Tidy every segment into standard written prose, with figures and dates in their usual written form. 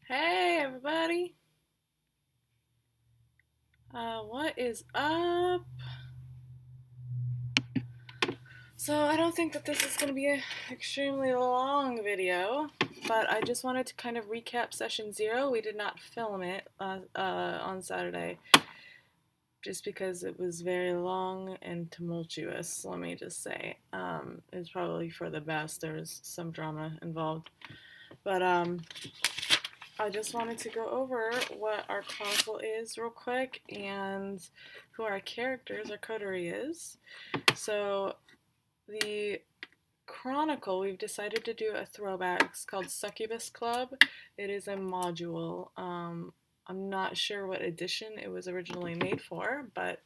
Hey everybody! What is up? So I don't think that this is going to be an extremely long video, but I just wanted to kind of recap session 0. We did not film it on Saturday just because it was very long and tumultuous, let me just say. It was probably for the best. There was some drama involved. But I just wanted to go over what our chronicle is real quick and who our characters, our coterie is. So the chronicle, we've decided to do a throwback. It's called Succubus Club. It is a module. I'm not sure what edition it was originally made for, but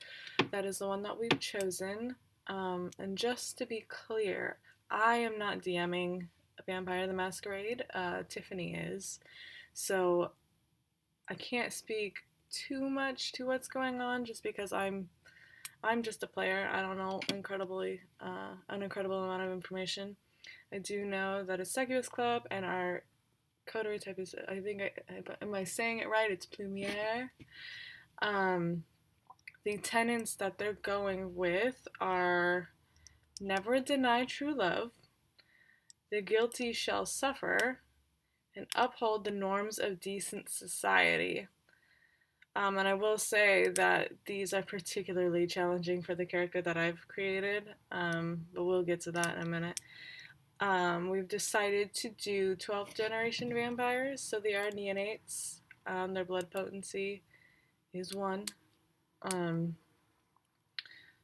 that is the one that we've chosen. And just to be clear, I am not DMing Vampire the Masquerade. Tiffany is. So I can't speak too much to what's going on just because I'm just a player. I don't know an incredible amount of information. I do know that it's Succubus Club and our coterie type is, am I saying it right? It's Plumiere. The tenets that they're going with are never deny true love, the guilty shall suffer, and uphold the norms of decent society. And I will say that these are particularly challenging for the character that I've created, but we'll get to that in a minute. We've decided to do 12th generation vampires, so they are neonates. Their blood potency is 1.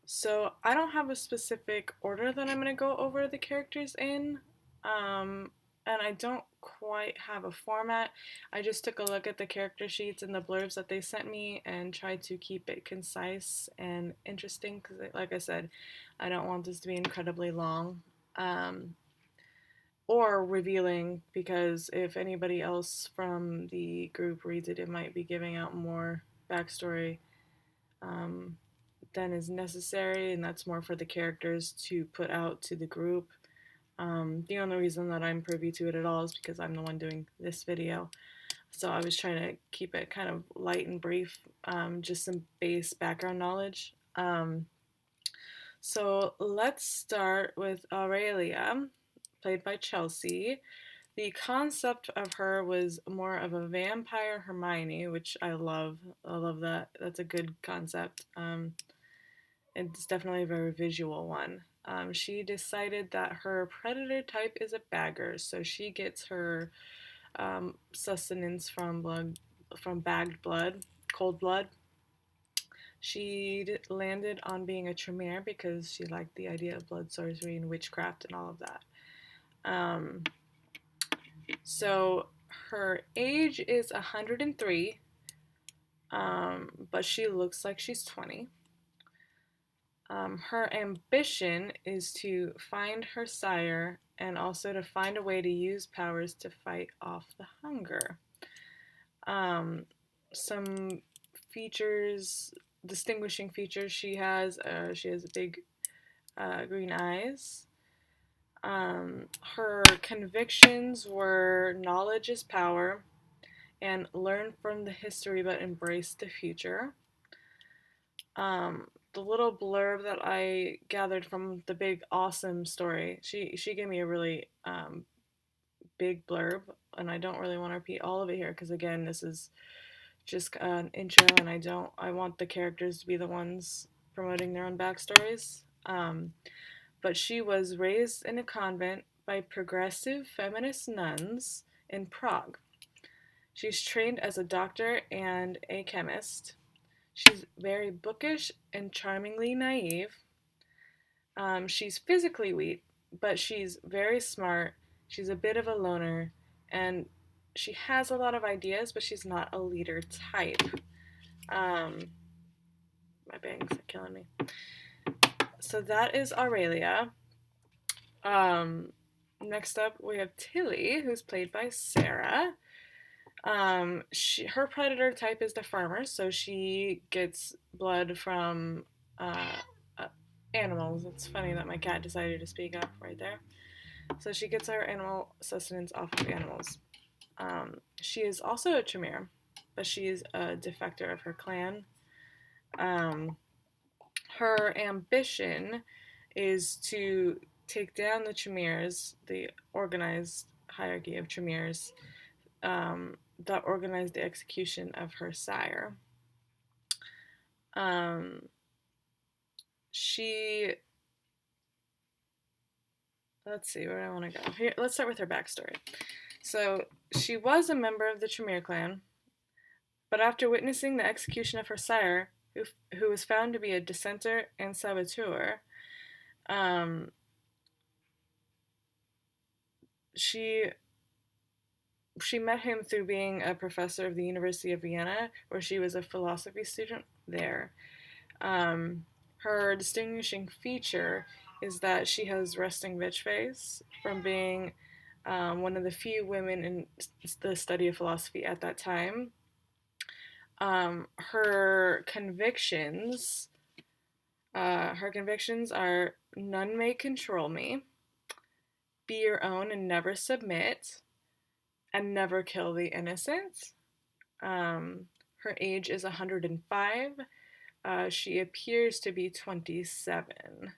So I don't have a specific order that I'm going to go over the characters in. And I don't quite have a format. I just took a look at the character sheets and the blurbs that they sent me and tried to keep it concise and interesting because, like I said, I don't want this to be incredibly long or revealing, because if anybody else from the group reads it, it might be giving out more backstory than is necessary, and that's more for the characters to put out to the group. The only reason that I'm privy to it at all is because I'm the one doing this video. So I was trying to keep it kind of light and brief, just some base background knowledge. So let's start with Aurelia, played by Chelsea. The concept of her was more of a vampire Hermione, which I love. I love that. That's a good concept. It's definitely a very visual one. She decided that her predator type is a bagger, so she gets her sustenance from bagged blood, cold blood. She landed on being a Tremere because she liked the idea of blood sorcery and witchcraft and all of that. So her age is 103, but she looks like she's 20. Her ambition is to find her sire and also to find a way to use powers to fight off the hunger. Some features, distinguishing features she has big green eyes. Her convictions were knowledge is power and learn from the history but embrace the future. The little blurb that I gathered from the big awesome story, she gave me a really big blurb, and I don't really want to repeat all of it here because again, this is just an intro, and I want the characters to be the ones promoting their own backstories. But she was raised in a convent by progressive feminist nuns in Prague. She's trained as a doctor and a chemist. She's very bookish and charmingly naive. She's physically weak, but she's very smart. She's a bit of a loner, and she has a lot of ideas, but she's not a leader type. My bangs are killing me. So that is Aurelia. Next up, we have Tilly, who's played by Sarah. Her predator type is the farmer, so she gets blood from animals. It's funny that my cat decided to speak up right there. So she gets her animal sustenance off of animals. She is also a Tremere, but she is a defector of her clan. Her ambition is to take down the Tremeres, the organized hierarchy of Tremeres that organized the execution of her sire. She, let's see, where do I want to go? Here, let's start with her backstory. So, she was a member of the Tremere clan, but after witnessing the execution of her sire, who was found to be a dissenter and saboteur, she met him through being a professor of the University of Vienna, where she was a philosophy student there. Her distinguishing feature is that she has resting bitch face from being one of the few women in the study of philosophy at that time. Her convictions are none may control me, be your own and never submit, and never kill the innocent. Her age is 105. She appears to be 27.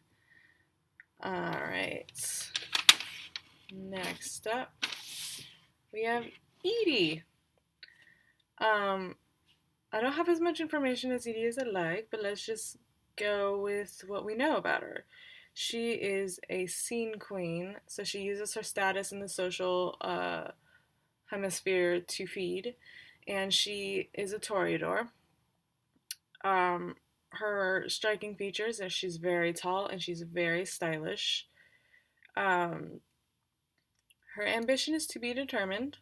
Alright. Next up, we have Edie. I don't have as much information as Edie as I'd like, but let's just go with what we know about her. She is a scene queen, so she uses her status in the social hemisphere to feed, and she is a Toreador. Her striking features are she's very tall and she's very stylish. Her ambition is to be determined.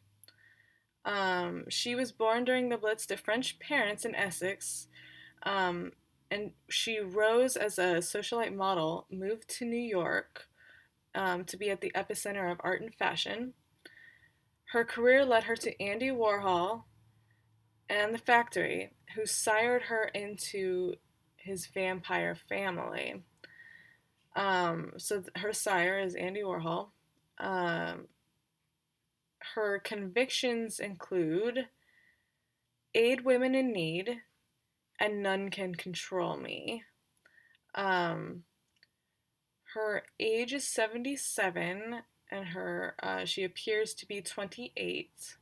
She was born during the Blitz to French parents in Essex, and she rose as a socialite model, moved to New York to be at the epicenter of art and fashion. Her career led her to Andy Warhol and the Factory, who sired her into his vampire family. So her sire is Andy Warhol. Her convictions include aid women in need and none can control me. Her age is 77 and she appears to be 28.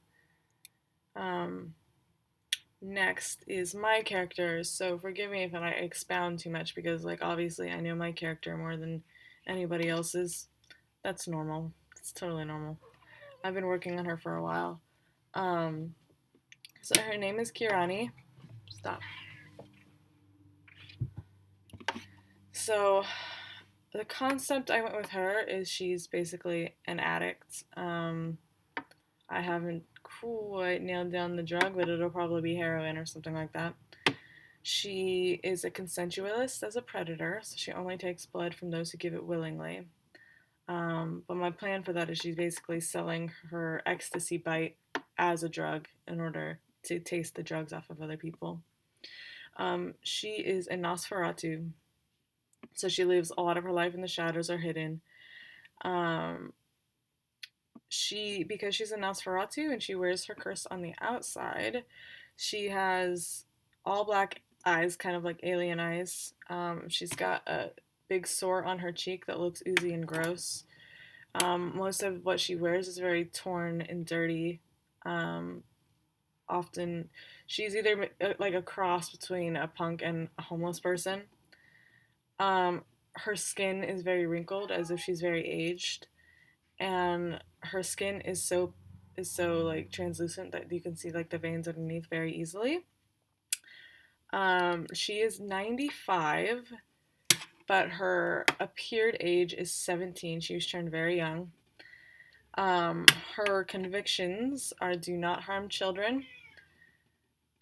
Next is my characters, so forgive me if I expound too much because, like, obviously I know my character more than anybody else's. That's normal. It's totally normal. I've been working on her for a while. So her name is Kirani. Stop. So the concept I went with her is she's basically an addict. I haven't quite nailed down the drug, but it'll probably be heroin or something like that. She is a consensualist as a predator, so she only takes blood from those who give it willingly. But my plan for that is she's basically selling her ecstasy bite as a drug in order to taste the drugs off of other people. She is a Nosferatu, so she lives a lot of her life in the shadows or hidden. Because she's a Nosferatu and she wears her curse on the outside, she has all black eyes, kind of like alien eyes. She's got a big sore on her cheek that looks oozy and gross. Most of what she wears is very torn and dirty. Often she's either like a cross between a punk and a homeless person. Her skin is very wrinkled, as if she's very aged, and her skin is so like translucent that you can see like the veins underneath very easily. She is 95, but her appeared age is 17. She was turned very young. Her convictions are do not harm children,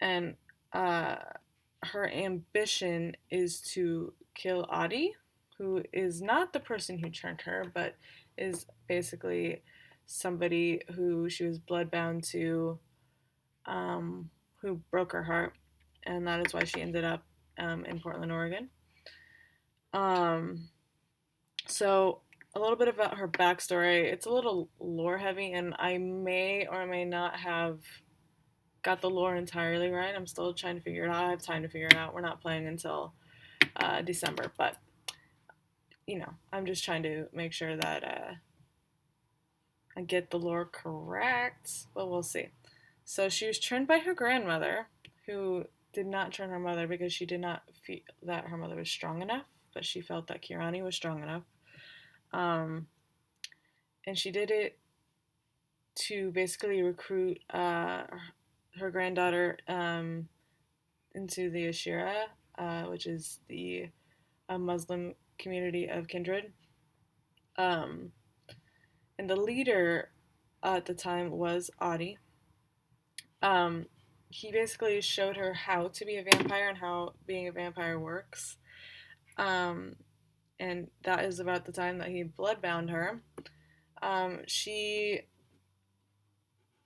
and her ambition is to kill Adi, who is not the person who turned her, but is basically somebody who she was bloodbound to, who broke her heart, and that is why she ended up in Portland, Oregon. So a little bit about her backstory. It's a little lore heavy, and I may or may not have got the lore entirely right. I'm still trying to figure it out. I have time to figure it out. We're not playing until December, but I'm just trying to make sure that I get the lore correct, but we'll see. So she was turned by her grandmother, who did not turn her mother because she did not feel that her mother was strong enough, but she felt that Kirani was strong enough. Um, and she did it to basically recruit her granddaughter into the Ashira, which is the Muslim community of kindred. Um, and the leader at the time was Adi. Um, he basically showed her how to be a vampire and how being a vampire works. Um, and that is about the time that he bloodbound her. She,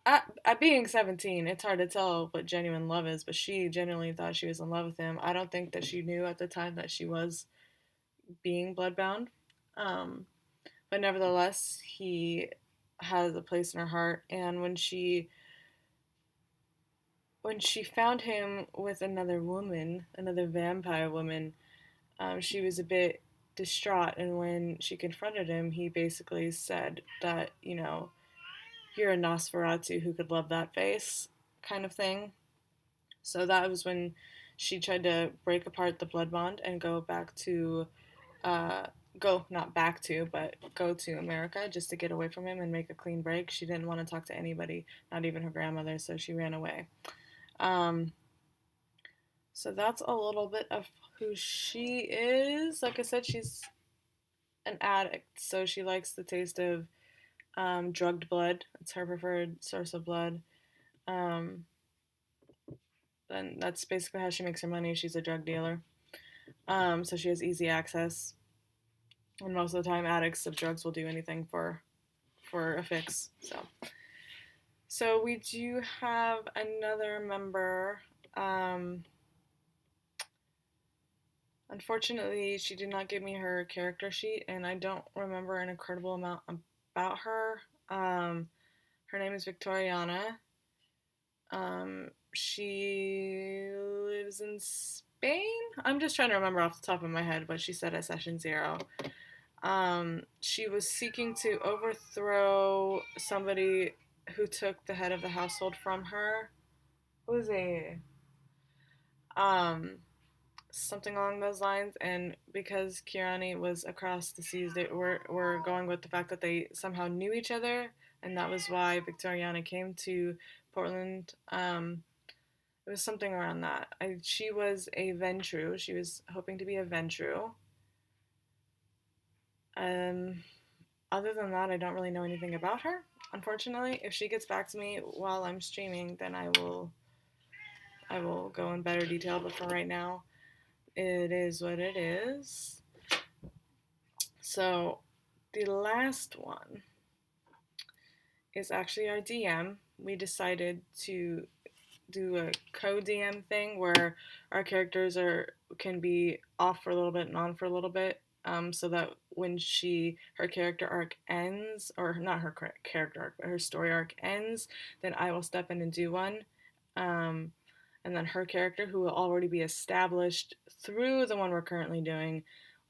at being 17, it's hard to tell what genuine love is, but she genuinely thought she was in love with him. I don't think that she knew at the time that she was being bloodbound. Um, but nevertheless, he has a place in her heart. And when she found him with another woman, another vampire woman, she was a bit distraught. And when she confronted him, he basically said that, you're a Nosferatu who could love that face, kind of thing. So that was when she tried to break apart the blood bond and go back to, uh, not back to, but go to America just to get away from him and make a clean break. She didn't want to talk to anybody, not even her grandmother, so she ran away. Um, so that's a little bit of who she is. Like I said, she's an addict, so she likes the taste of drugged blood. It's her preferred source of blood. Um, and that's basically how she makes her money. She's a drug dealer. So she has easy access. And most of the time, addicts of drugs will do anything for a fix. So we do have another member. Unfortunately, she did not give me her character sheet, and I don't remember an incredible amount about her. Her name is Victoriana. She lives in Spain. I'm just trying to remember off the top of my head what she said at session 0. She was seeking to overthrow somebody who took the head of the household from her. What was it? Something along those lines. And because Kirani was across the seas, they were going with the fact that they somehow knew each other, and that was why Victoriana came to Portland. It was something around that. She was a Ventru. She was hoping to be a Ventru. Other than that, I don't really know anything about her. Unfortunately, if she gets back to me while I'm streaming, then I will go in better detail. But for right now, it is what it is. So the last one is actually our DM. We decided to do a co-DM thing where our characters can be off for a little bit and on for a little bit, so that when her character arc ends, or not her character arc, but her story arc ends, then I will step in and do one, and then her character, who will already be established through the one we're currently doing,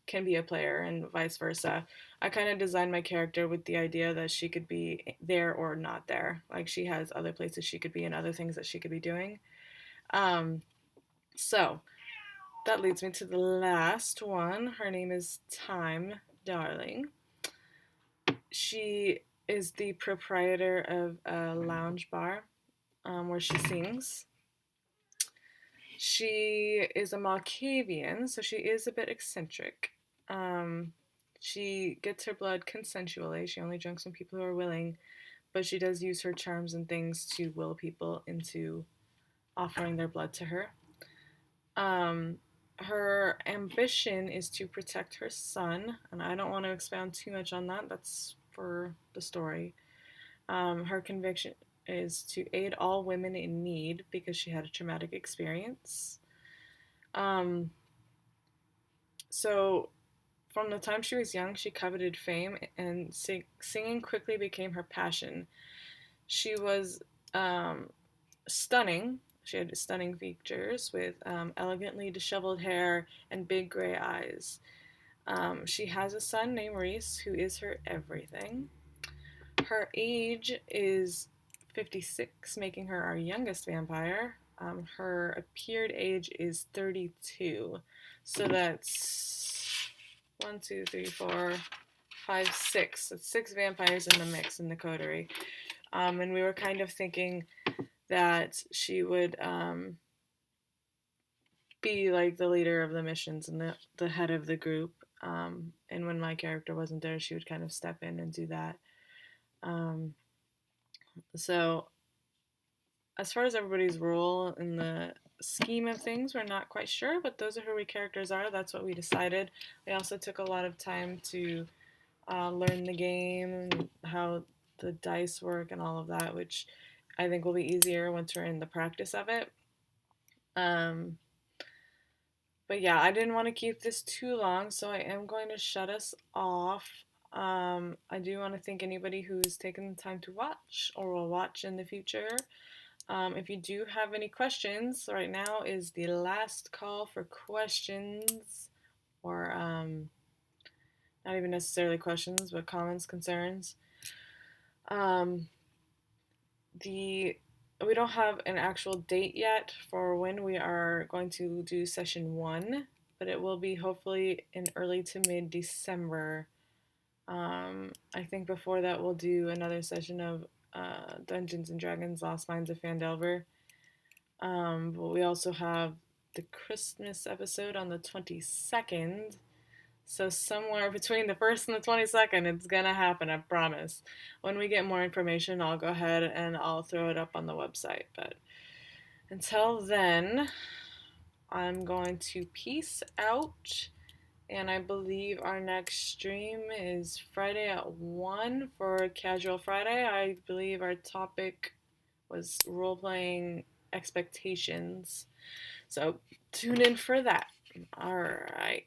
can be a player, and vice versa. I kind of designed my character with the idea that she could be there or not there. Like, she has other places she could be and other things that she could be doing. So that leads me to the last one. Her name is Time Darling. She is the proprietor of a lounge bar where she sings. She is a Malkavian, so she is a bit eccentric. She gets her blood consensually. She only drinks when people who are willing, but she does use her charms and things to will people into offering their blood to her. Her ambition is to protect her son, and I don't want to expound too much on that. That's for the story. Her conviction is to aid all women in need because she had a traumatic experience. So from the time she was young, she coveted fame, and singing quickly became her passion. She was stunning. She had stunning features with elegantly disheveled hair and big gray eyes. She has a son named Reese, who is her everything. Her age is 56, making her our youngest vampire. Her appeared age is 32. So that's one, two, three, four, five, six. That's six vampires in the mix in the coterie. And we were kind of thinking that she would be like the leader of the missions and the head of the group. And when my character wasn't there, she would kind of step in and do that. Um, so, as far as everybody's role in the scheme of things, we're not quite sure, but those are who we characters are. That's what we decided. We also took a lot of time to learn the game and how the dice work and all of that, which I think will be easier once we're in the practice of it. Um, but yeah, I didn't want to keep this too long, so I am going to shut us off. I do want to thank anybody who's taken the time to watch or will watch in the future. If you do have any questions, right now is the last call for questions, or not even necessarily questions, but comments, concerns. Um, we don't have an actual date yet for when we are going to do session 1, but it will be hopefully in early to mid December. I think before that we'll do another session of Dungeons and Dragons Lost Mines of Phandelver. But we also have the Christmas episode on the 22nd. So somewhere between the 1st and the 22nd, it's gonna happen, I promise. When we get more information, I'll go ahead and I'll throw it up on the website. But until then, I'm going to peace out. And I believe our next stream is Friday at 1 for Casual Friday. I believe our topic was role-playing expectations. So tune in for that. All right.